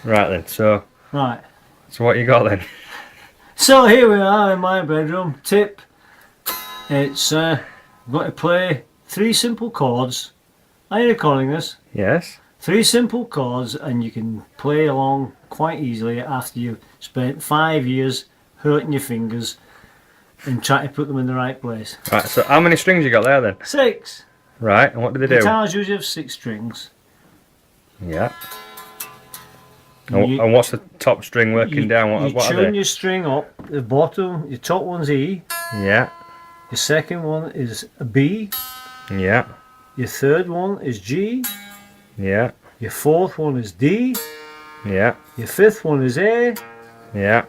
Right then, so Right. what you got then? So here we are in my bedroom. Tip. It's got to play 3 simple chords. Are you recording this? Yes. 3 simple chords, and you can play along quite easily after you've spent 5 years hurting your fingers and trying to put them in the right place. Right, so how many strings you got there then? 6. Right, and what do they do? Guitars usually have 6 strings. Yeah. And what's the top string working down? You What are tune they? your string up. The bottom, your top one's E. Yeah. Your second one is a B. Yeah. Your third one is G. Yeah. Your fourth one is D. Yeah. Your fifth one is A. Yeah.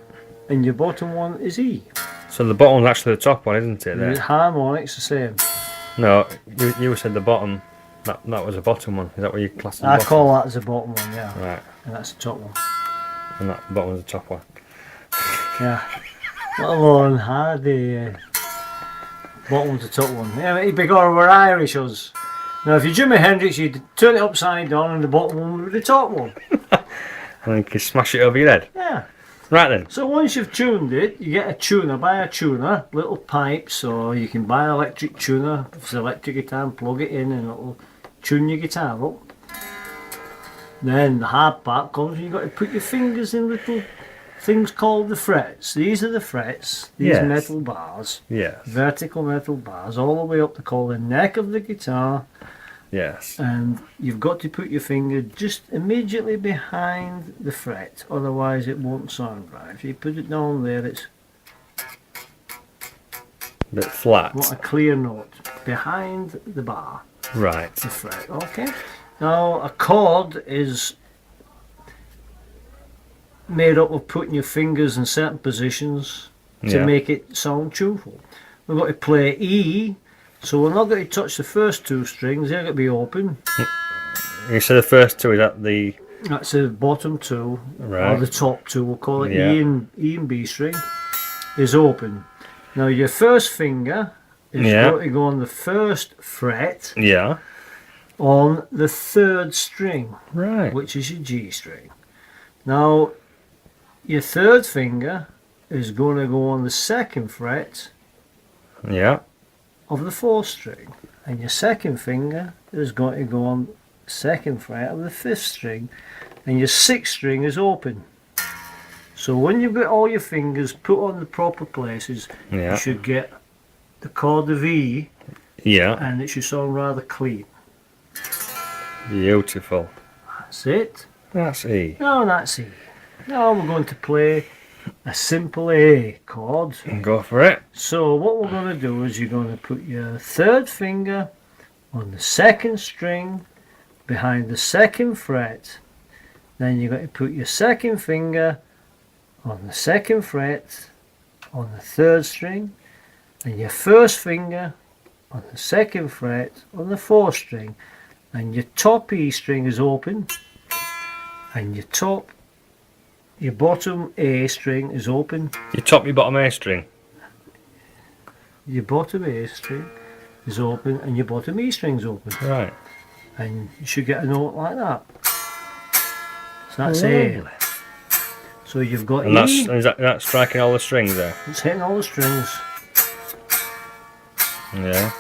And your bottom one is E. So the bottom's actually the top one, isn't it? The There. harmonics the same. No, you said the bottom. That was the bottom one. Is that what you class as the I bottom? call that as the bottom one, yeah. Right. And that's the top one. And that bottom was the top one. Yeah. Let alone Hardy. Bottom's the top one. Yeah, because we're Irish us. Now if you're Jimi Hendrix, you'd turn it upside down and the bottom one would be the top one. And you can smash it over your head. Yeah. Right then. So once you've tuned it, you get a tuner, buy a tuner, little pipes, or you can buy an electric tuner, if it's an electric guitar, and plug it in and it'll tune your guitar up. Then the hard part comes, you've got to put your fingers in little things called the frets. These are the frets, these Yes. metal bars, Yes. vertical metal bars, all the way up to call the neck of the guitar, Yes. and you've got to put your finger just immediately behind the fret, otherwise it won't sound right. If you put it down there, it's A bit flat. want a clear note behind the bar, Right. the fret. Okay. Now a chord is made up of putting your fingers in certain positions to Yeah. make it sound tuneful. We've got to play E, so we're not going to touch the first 2 strings. They're going to be open. You said the first two, is that the... That's the bottom 2, or Right. the top 2. We'll call it Yeah. E and B string is open. Now your first finger is Yeah. going to go on the first fret Yeah. on the 3rd string, Right. which is your G string. Now your 3rd finger is going to go on the 2nd fret Yeah. of the 4th string, and your 2nd finger is going to go on the 2nd fret of the 5th string, and your 6th string is open. So when you've got all your fingers put on the proper places, Yeah. you should get the chord of E, Yeah. and it should sound rather clean. Beautiful. That's it. That's E. Now that's E. Now we're going to play a simple A chord. Go for it. So what we're going to do is you're going to put your 3rd finger on the 2nd string behind the 2nd fret. Then you're going to put your 2nd finger on the 2nd fret on the 3rd string, and your 1st finger on the 2nd fret on the 4th string, and your top E string is open, and your bottom A string is open. You top your bottom A string. Your bottom A string is open and your bottom E string is open, Right. and you should get a note like that. So that's A. Lovely. So you've got And E. that's striking all the strings there. It's hitting all the strings. Yeah.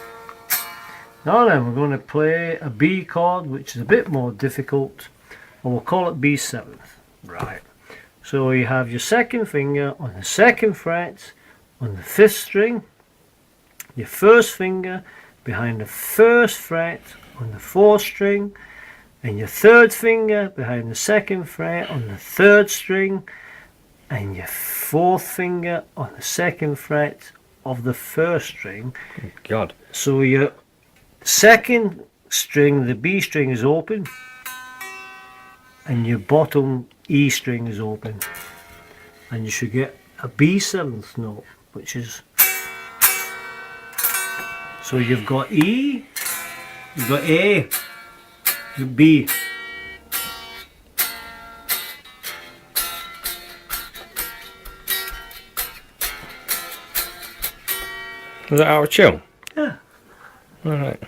Now then, we're going to play a B chord, which is a bit more difficult, and we'll call it B7. Right. So you have your 2nd finger on the 2nd fret on the 5th string, your 1st finger behind the 1st fret on the 4th string, and your 3rd finger behind the 2nd fret on the 3rd string, and your 4th finger on the 2nd fret of the 1st string. God. So your 2nd string, the B string, is open, and your bottom E string is open, and you should get a B7th note, which is, so you've got E, you've got A, you've B. Is that out of tune? Yeah. Alright.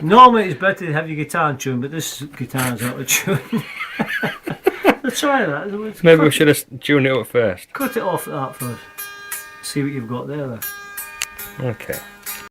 Normally it's better to have your guitar in tune, but this guitar's out of tune. Let's try that. Let's Maybe cut we should have tuned it up first. Cut it off at that first. See what you've got there. Okay.